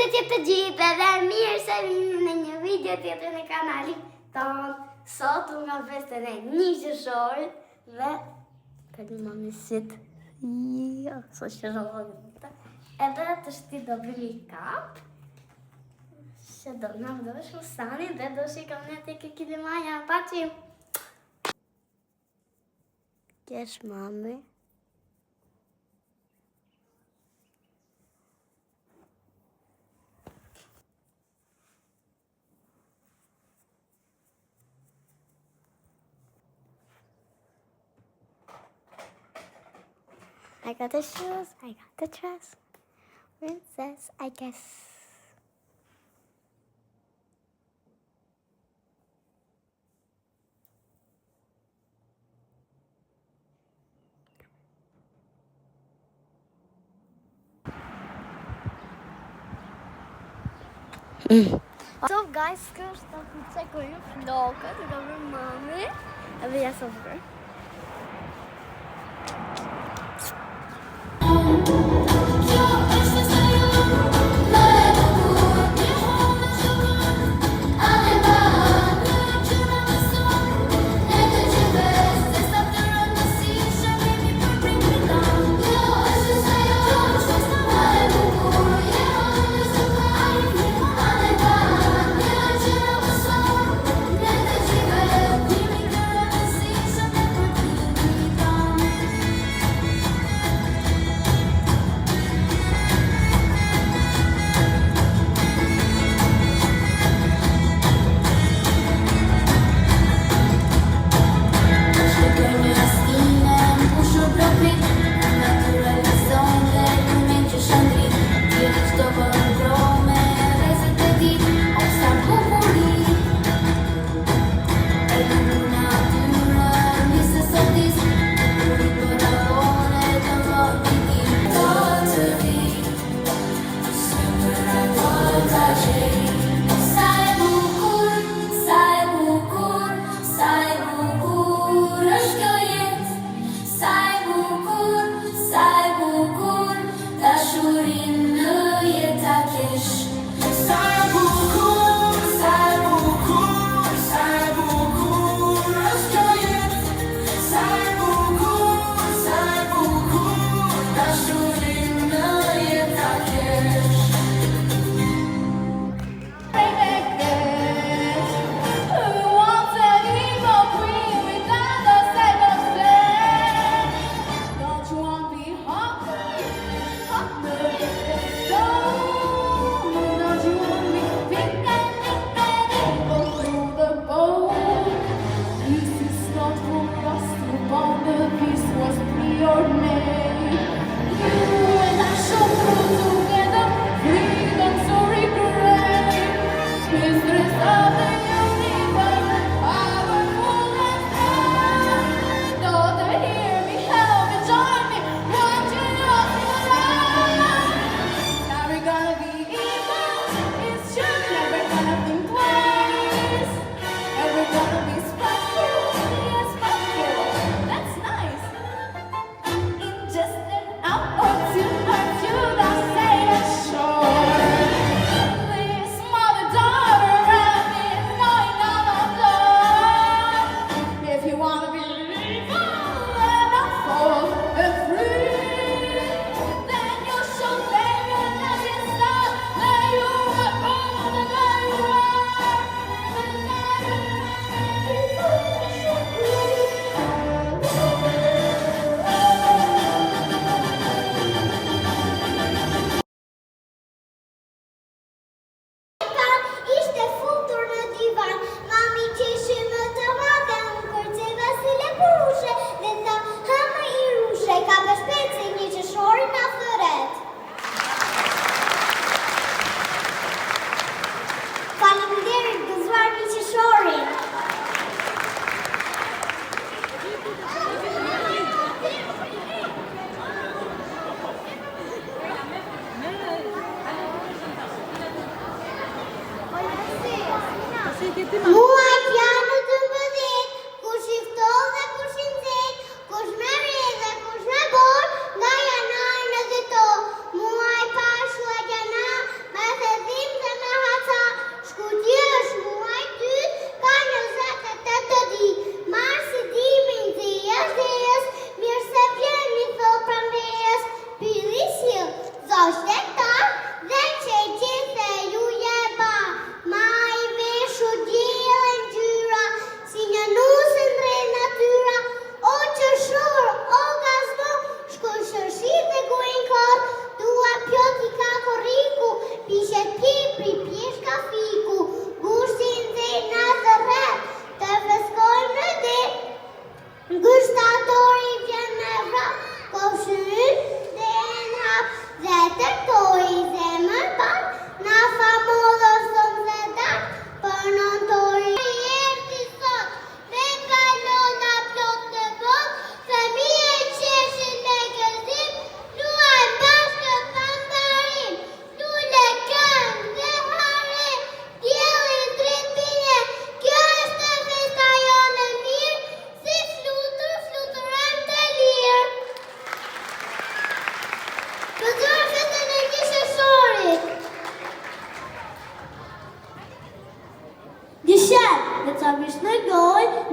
Përshëndetje të gjithë dhe mirë se vini në një video tjetër në kanalin tonë. Sot nga festën e 1 qershorit dhe për një mamisit so qërëllë edhe të shti do bëmi kap që do nga do shumë sani dhe do shikon një të kikili maja pachim. Kesh mami. I got the shoes, I got the dress. Princess, I guess. So guys, kështë të të cekoj ju flokët, të ka vërë mami, edhe jasë vërë.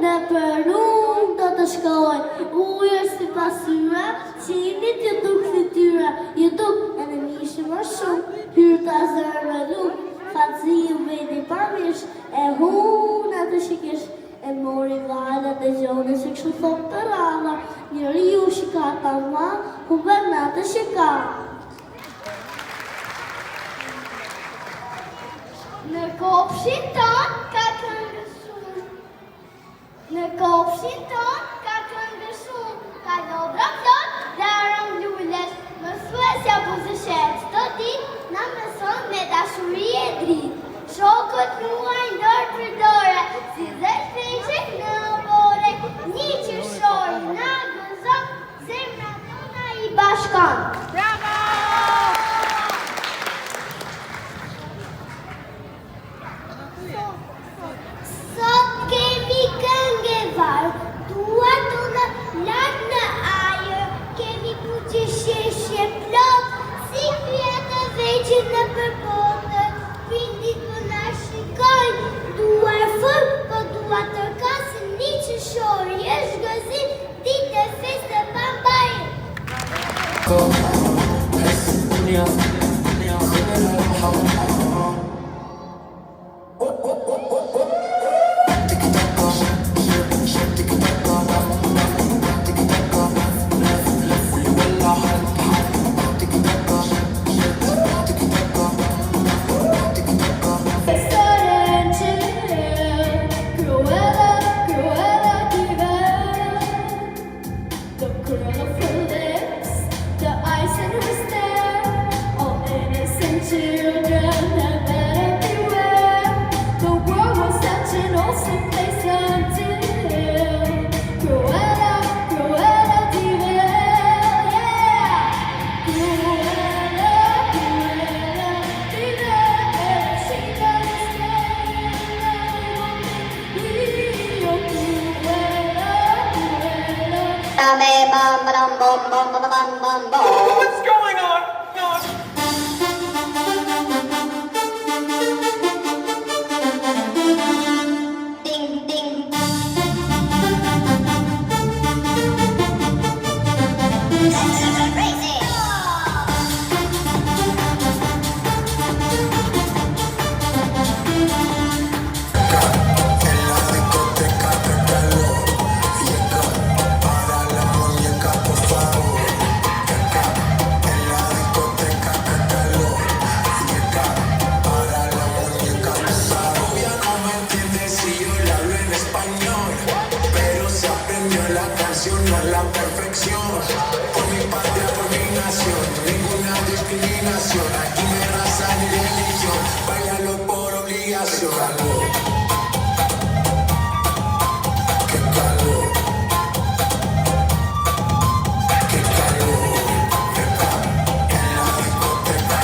në Peru do të shkoj. Ujër si pasyre, qinit ju duk fytyre, ju duk edhe mishë më shumë, hyrta zërë me luk, fatësi ju vedi pamish, e hunë atë shikish, e mori vajla dhe gjone që kështu thot të rana, njëri ju shika ta ma, huberna të shika. Në kopshin ton ka këngë shumë. Në kopshin ton ka këngë shumë. Ka dobra plot, darëm lullet. Mësuesja buzëshet të dit, na mëson me dashuri e drit. Shokët muaj ndër përdore, si dhe shpeshek në bore. Një qërshori na gëzon, zemra tona i bashkon. Bravo! Sot kemi këngë varë, duar tona lartë në ajër, kemi puqë sheshje plot, si fjetë të veqë në përbotë, pindit për na shikojnë, duar fërë, po duar të kasë, një qëshori, është gëzim, ditë e festë bambajë. What's going on? Ding, ding. A la perfección, por mi patria, por mi nación, ninguna discriminación, aquí no hay raza ni religión, bailalo por obligación. Qué calor, qué calor, qué calor, en la discoteca.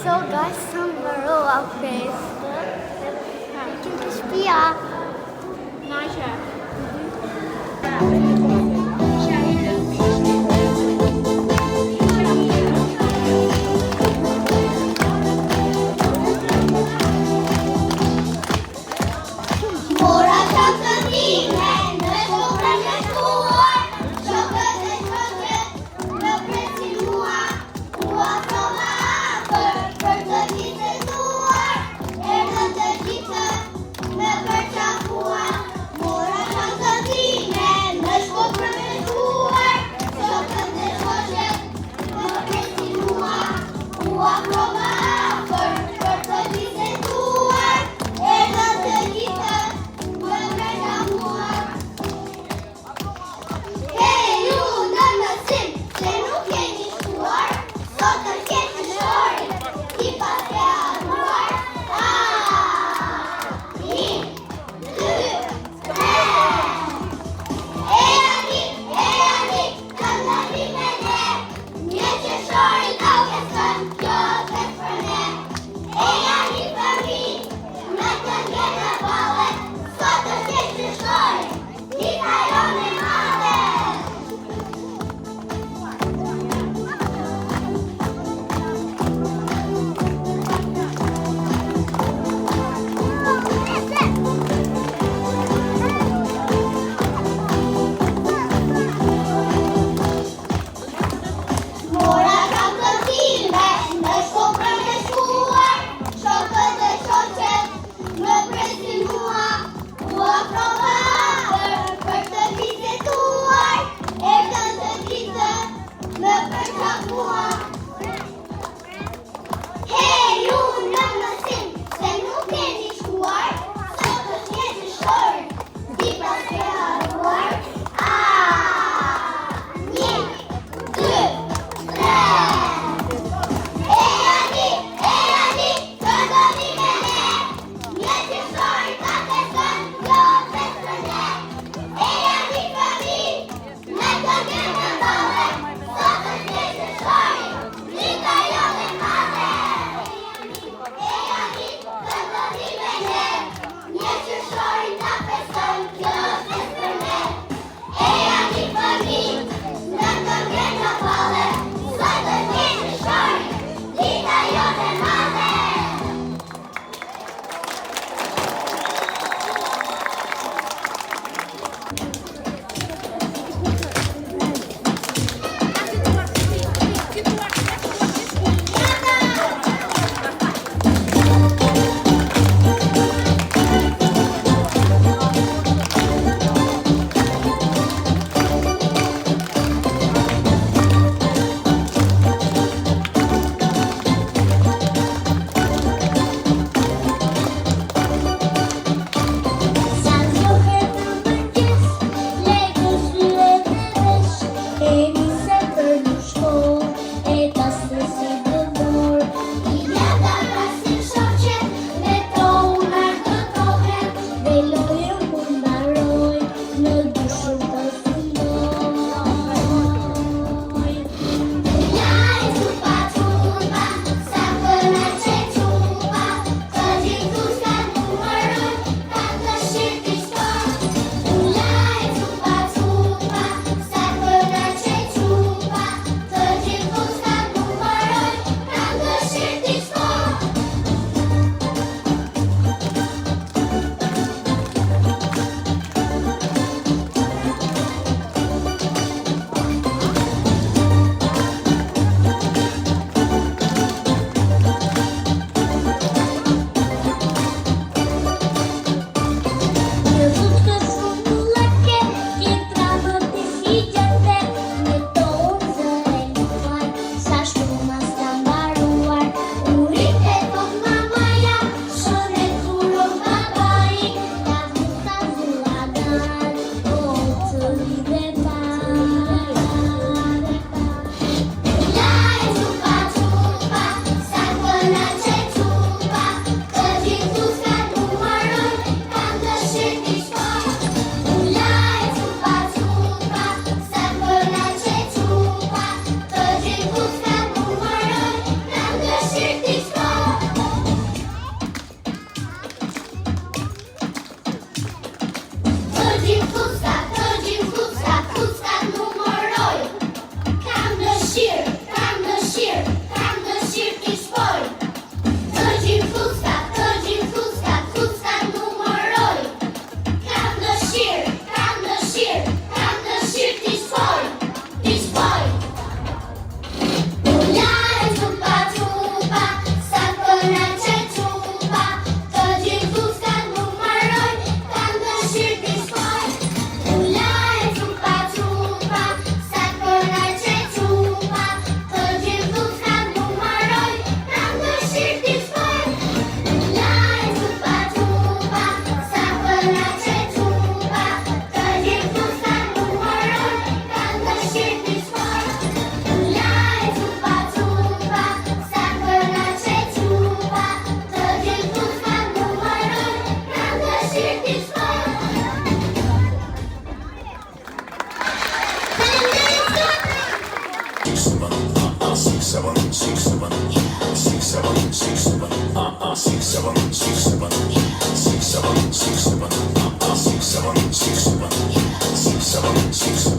So guys, som varroa festa. Vilken ska spia? Nej, kör. Våra köttdiner, nu kommer det står. Köttet är köttet, löpet till Moa. Moa kommer för köttet står. Köttet gitter, löpet till Moa. Våra köttdiner, nu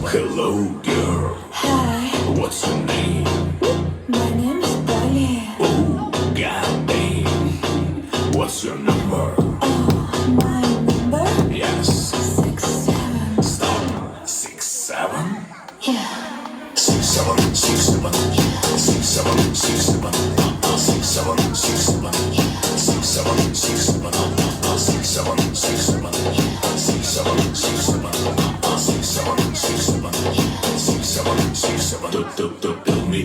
Hello, girl. Hi, What's your name? my name is Polly. Oh, goddamn. What's your number? My number Yes. 67. Stop. 6'7"? Yeah. 6'7", 6'7", 6'7", 6'7", 6'7", 6'7", 6'7", 6'7", 6'7", 6'7", 6'7", 6'7", 6'7", 6'7", 6'7", 6'7", 6'7". Tell me